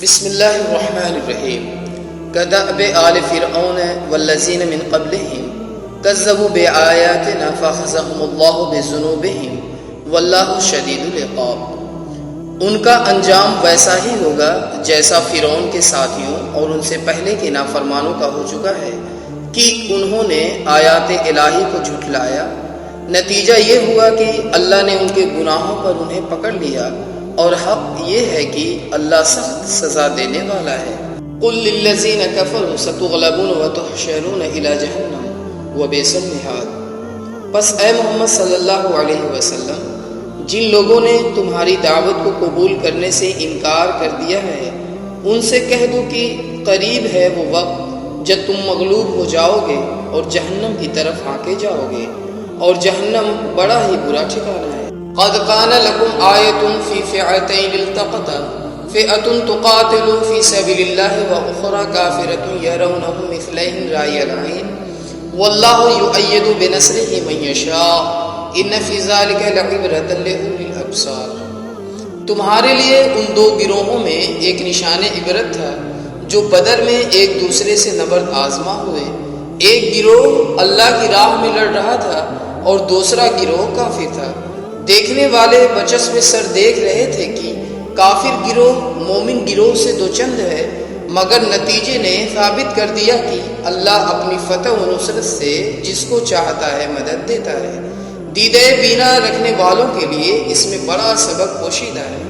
بسم اللہ الرحمن الرحیم كدأب آل فرعون والذین من قبلهم كذبوا بآیاتنا فأخذهم اللہ بذنوبهم واللہ شدید العقاب۔ ان کا انجام ویسا ہی ہوگا جیسا فرعون کے ساتھیوں اور ان سے پہلے کے نافرمانوں کا ہو چکا ہے کہ انہوں نے آیات الہی کو جھٹلایا۔ نتیجہ یہ ہوا کہ اللہ نے ان کے گناہوں پر انہیں پکڑ لیا، اور حق یہ ہے کہ اللہ سخت سزا دینے والا ہے۔ قل للذین کفروا ستغلبون وتحشرون الی جہنم وبئس المہاد۔ پس اے محمد صلی اللہ علیہ وسلم، جن لوگوں نے تمہاری دعوت کو قبول کرنے سے انکار کر دیا ہے، ان سے کہہ دو کہ قریب ہے وہ وقت جب تم مغلوب ہو جاؤ گے اور جہنم کی طرف ہانکے جاؤ گے، اور جہنم بڑا ہی برا ٹھکانہ ہے۔ قد كان لكم آية في فئتين التقتا فئة تقاتل في سبيل الله وأخرى كافرة يرونهم مثليهم رأي العين والله يؤيد بنصره من يشاء إن في ذلك لعبرة لأولي الأبصار۔ تمہارے لیے ان دو گروہوں میں ایک نشان عبرت تھا جو بدر میں ایک دوسرے سے نبرد آزما ہوئے۔ ایک گروہ اللہ کی راہ میں لڑ رہا تھا اور دوسرا گروہ کافر تھا۔ دیکھنے والے بچس میں سر دیکھ رہے تھے کہ کافر گروہ مومن گروہ سے دو چند ہے، مگر نتیجے نے ثابت کر دیا کہ اللہ اپنی فتح و نصرت سے جس کو چاہتا ہے مدد دیتا ہے۔ دیدہ بینا رکھنے والوں کے لیے اس میں بڑا سبق پوشیدہ ہے۔